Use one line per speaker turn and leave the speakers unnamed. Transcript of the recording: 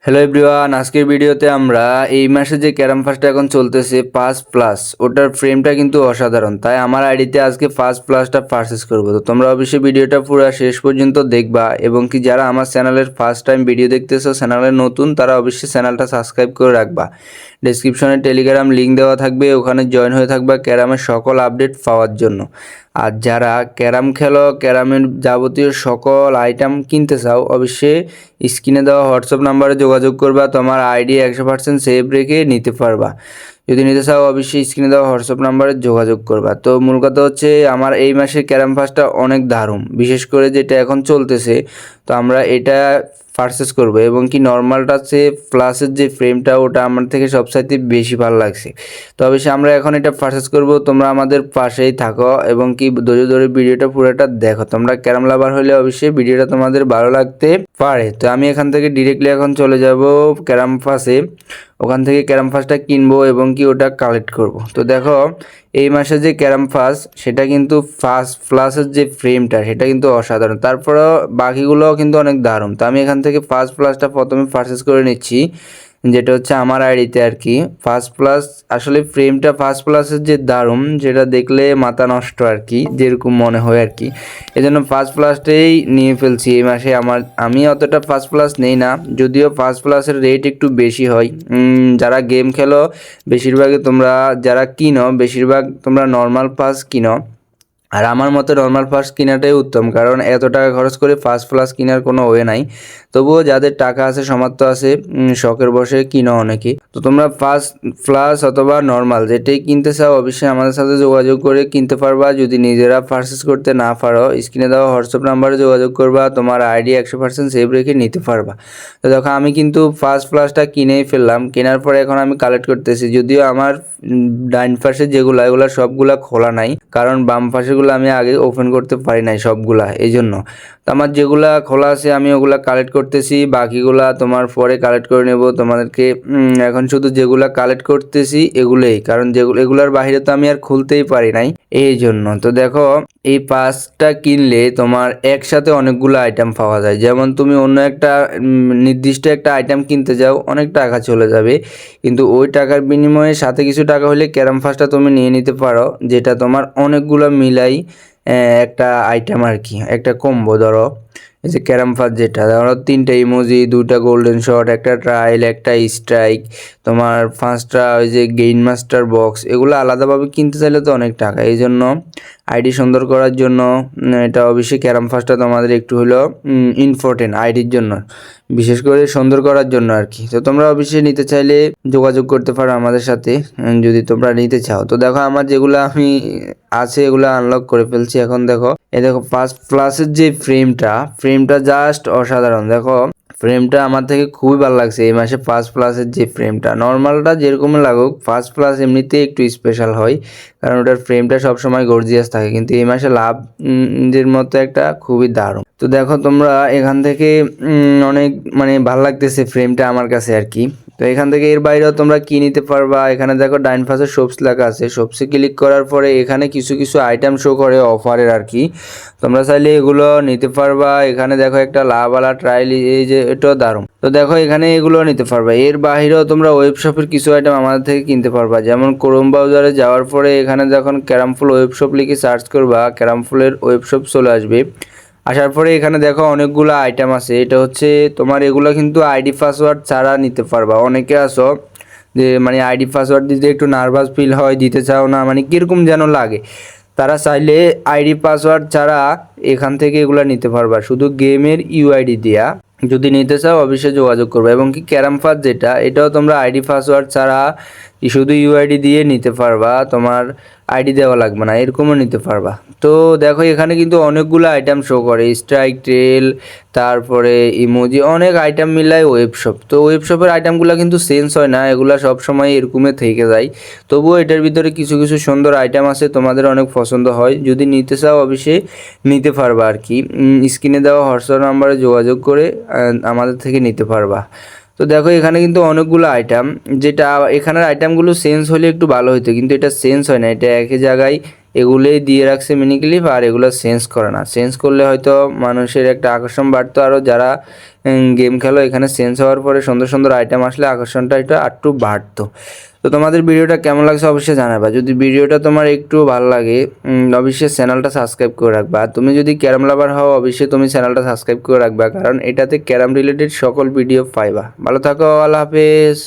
Hello everyone, আজকের ভিডিওতে আমরা এই মাসে যে ক্যারাম ফার্স্টটা এখন চলতেছে 5 প্লাস, ওটার ফ্রেমটা কিন্তু অসাধারণ। তাই আমার আইডিতে আজকে 5 প্লাসটা পারচেস করবো। তো তোমরা অবশ্যই ভিডিওটা পুরো শেষ পর্যন্ত দেখবা, এবং কি যারা আমার চ্যানেলের ফার্স্ট টাইম ভিডিও দেখতেছো, চ্যানেলে নতুন, তারা অবশ্যই চ্যানেলটা সাবস্ক্রাইব করে রাখবা। ডেসক্রিপশনে টেলিগ্রাম লিঙ্ক দেওয়া থাকবে, ওখানে জয়েন হয়ে থাকবা ক্যারামের সকল আপডেট পাওয়ার জন্য। আর যারা ক্যারাম খেলো, ক্যারামের যাবতীয় সকল আইটেম কিনতে চাও, অবশ্যই স্ক্রিনে দেওয়া হোয়াটসঅ্যাপ নাম্বারে যোগাযোগ করবা। তোমার আইডি 100% সেভ রেখে নিতে পারবা। যদি নিতে চাও অবশ্যই স্ক্রিনে দেওয়া হোয়াটসঅ্যাপ নাম্বারে যোগাযোগ করবা। তো মূল কথা হচ্ছে, আমার এই মাসের ক্যারাম ফার্স্টটা অনেক দারুণ, বিশেষ করে যেটা এখন চলতেছে। তো আমরা এটা পারচেস করবো, এবং কি নর্মালটা হচ্ছে প্লাসের যে ফ্রেমটা, ওটা আমার থেকে সবচাইতে বেশি ভালো লাগছে। তো অবশ্যই আমরা এখন এটা পারচেস করব। তোমরা আমাদের পাশেই থাকো, এবং কি ধৈর্য ধরে ভিডিওটা পুরোটা দেখো। তোমরা ক্যারাম লাভার হলে অবশ্যই ভিডিওটা তোমাদের ভালো লাগতে পারে। তো আমি এখান থেকে ডিরেক্টলি এখন চলে যাব ক্যারাম ফার্স্টে। ওখান থেকে ক্যারাম ফার্স্টটা কিনবো এবং কি ওটা কালেক্ট করব। তো দেখো, এই মাসে যে ক্যারাম ফার্স্ট, সেটা কিন্তু ফার্স্ট প্লাসের যে ফ্রেমটা, সেটা কিন্তু অসাধারণ। তারপরেও বাকিগুলোও কিন্তু অনেক দারুণ। তো আমি এখান থেকে ফার্স্ট প্লাসটা প্রথমে পারচেস করে নিচ্ছি, যেটা হচ্ছে আমার আইডিতে আর কি। ফার্স্ট প্লাস আসলে ফ্রেমটা ফার্স্ট প্লাসের যে দারুণ, যেটা দেখলে মাথা নষ্ট আর কি, যেরকম মনে হয় আর কি। এজন্য ফার্স্ট প্লাসটাই নিয়ে ফেলছি এই মাসে। আমি অতটা ফার্স্ট প্লাস নেই না, যদিও ফার্স্ট প্লাসের রেট একটু বেশি হয়। যারা গেম খেলো, বেশিরভাগই তোমরা যারা কিনো, বেশিরভাগ তোমরা নর্মাল পাস কিনো। আর আমার মতে নর্মাল ফার্স্ট কেনাটাই উত্তম, কারণ এত টাকা খরচ করে ফার্স্ট প্লাস কেনার কোনো ওয়ে নাই। তবুও যাদের টাকা আছে, সামর্থ্য আছে, শখের বসে কিনো অনেকে। তো তোমরা ফার্স্ট প্লাস অথবা নর্মাল যেটাই কিনতে চাও, অবশ্যই আমাদের সাথে যোগাযোগ করে কিনতে পারবা। যদি নিজেরা পারচেস করতে না পারো, স্ক্রিনে দেওয়া হোয়াটসঅ্যাপ নাম্বারে যোগাযোগ করবা, তোমার আইডি 100% সেভ রেখে নিতে পারবা। তো দেখো, আমি কিন্তু ফার্স্ট প্লাসটা কিনেই ফেললাম। কেনার পরে এখন আমি কালেক্ট করতেছি। যদিও আমার ডাইন পাশে যেগুলো, এগুলো সবগুলা খোলা নাই, কারণ বাম পাশেগুলো আমি আগে ওপেন করতে পারি নাই সবগুলা, এই জন্য। তো আমার যেগুলা খোলা আছে আমি ওগুলা কালেক্ট করতেছি, বাকিগুলা তোমার পরে কালেক্ট করে নেব তোমাদেরকে। এখন শুধু যেগুলা কালেক্ট করতেছি এগুলোই, কারণ এগুলার বাইরে তো আমি আর খুলতেই পারি নাই, এই জন্য। তো দেখো, এই পাসটা কিনলে তোমার একসাথে অনেকগুলো আইটেম পাওয়া যায়। যেমন তুমি অন্য একটা নির্দিষ্ট একটা আইটেম কিনতে যাও, অনেক টাকা চলে যাবে, কিন্তু ওই টাকার বিনিময়ে সাথে কিছু টাকা হলে ক্যারাম ফার্স্টটা তুমি নিয়ে নিতে পারো, যেটা তোমার অনেকগুলো মিলাই একটা আইটেম আর কি, একটা কম্বো। ধরো এই যে ক্যারাম ফার্স্ট, যেটা ধরো 3টা ইমোজি, 2টা গোল্ডেন শট, একটা ট্রায়াল, একটা স্ট্রাইক, তোমার 5টা ওই যে গেইন মাস্টার বক্স, এগুলো আলাদাভাবে কিনতে চাইলে তো অনেক টাকা। এই জন্য আইডি সুন্দর করার জন্য এটা অবশ্যই ক্যারাম ফার্স্টটা তোমাদের একটু হলেও ইম্পর্টেন্ট আইডির জন্য, বিশেষ করে সুন্দর করার জন্য আর কি। তো তোমরা অবশ্যই নিতে চাইলে যোগাযোগ করতে পারো আমাদের সাথে, যদি তোমরা নিতে চাও। তো দেখো, আমার যেগুলো আমি আছে এগুলো আনলক করে ফেলছি। এখন দেখো, এই দেখো ফার্স্ট প্লাসের যে ফ্রেমটা জাস্ট অসাধারণ। দেখো, ফ্রেমটা আমার থেকে খুবই ভালো লাগছে এই মাসে। ফার্স্ট প্লাসের যে ফ্রেমটা, নর্মালটা যেরকম লাগুক, ফার্স্ট প্লাস এমনিতেই একটু স্পেশাল হয়, কারণ ওটার ফ্রেমটা সবসময় গর্জিয়াস থাকে। কিন্তু এই মাসে লাভ এর মতো একটা খুবই দারুণ। তো দেখো, তোমরা এখান থেকে অনেক মানে ভালো লাগতেছে ফ্রেমটা আমার কাছে আর কি। তো এখান থেকে এর বাইরেও তোমরা কি নিতে পারবা, এখানে দেখো ডাইন পাশে শপস লেখা আছে। শপসে ক্লিক করার পরে এখানে কিছু কিছু আইটেম শো করে অফারের আর কি। তোমরা চাইলে এগুলো নিতে পারবা। এখানে দেখো একটা লাভওয়ালা ট্রায়াল, এই যে এটাও দারুণ। তো দেখো, এখানে এগুলো নিতে পারবা। এর বাইরেও তোমরা ওয়েব শপের কিছু আইটেম আমাদের থেকে কিনতে পারবা। যেমন ক্রোম ব্রাউজারে যাওয়ার পরে এখানে যখন ক্যারামফুল ওয়েব শপ লিখে সার্চ করবা, ক্যারামফুলের ওয়েব শপ চলে আসবে। আসার পরে এখানে দেখো অনেকগুলো আইটেম আছে। এটা হচ্ছে তোমার, এগুলো কিন্তু আইডি পাসওয়ার্ড ছাড়া নিতে পারবা। অনেকে আসো যে মানে আইডি পাসওয়ার্ড দিতে একটু নার্ভাস ফিল হয়, দিতে চাও না, মানে কীরকম যেন লাগে, তারা চাইলে আইডি পাসওয়ার্ড ছাড়া এখান থেকে এগুলো নিতে পারবা, শুধু গেমের ইউআইডি দিয়া। যদি নিতে চাও অবশ্যই যোগাযোগ করবে। এবং কি ক্যারাম ফার্স্ট যেটা, এটাও তোমরা আইডি পাসওয়ার্ড ছাড়া শুধু ইউআইডি দিয়ে নিতে পারবা, তোমার আইডি দেওয়া লাগবে না, এরকমও নিতে পারবা। তো দেখো, এখানে কিন্তু অনেকগুলো আইটেম শো করে, স্ট্রাইক, ট্রেল, তারপরে ইমোজি, অনেক আইটেম মিলায় ওয়েবশপ। তো ওয়েবশপের আইটেমগুলো কিন্তু চেঞ্জ হয় না, এগুলো সবসময় এরকমই থেকে যায়। তবুও এটার ভিতরে কিছু কিছু সুন্দর আইটেম আছে, তোমাদের অনেক পছন্দ হয়। যদি নিতে চাও অবশ্যই নিতে পারবা আর কি। স্ক্রিনে দেওয়া হোয়াটসঅ্যাপ নাম্বারে যোগাযোগ করে আমাদের থেকে নিতে পারবা। তো দেখো, এখানে কিন্তু অনেকগুলো আইটেম, যেটা এখানের আইটেমগুলো চেঞ্জ হলে একটু ভালো হতো, কিন্তু এটা চেঞ্জ হয় না, এটা একই জায়গায় এগুলোই দিয়ে রাখছে মিনি ক্লিপ, আর এগুলো চেঞ্জ করে না। চেঞ্জ করলে হয়তো মানুষের একটা আকর্ষণ বাড়তো, আরও যারা গেম খেলো এখানে চেঞ্জ হওয়ার পরে সুন্দর সুন্দর আইটেম আসলে আকর্ষণটা একটু আরটু বাড়তো। তো তোমাদের ভিডিওটা কেমন লাগছে অবশ্যই জানাবা। যদি ভিডিওটা তোমার একটু ভালো লাগে অবশ্যই চ্যানেলটা সাবস্ক্রাইব করে রাখবা। আর তুমি যদি ক্যারাম লাভার হও অবশ্যই তুমি চ্যানেলটা সাবস্ক্রাইব করে রাখবা, কারণ এটাতে ক্যারাম রিলেটেড সকল ভিডিও পাইবা। ভালো থাকো, আল্লাহ হাফেজ।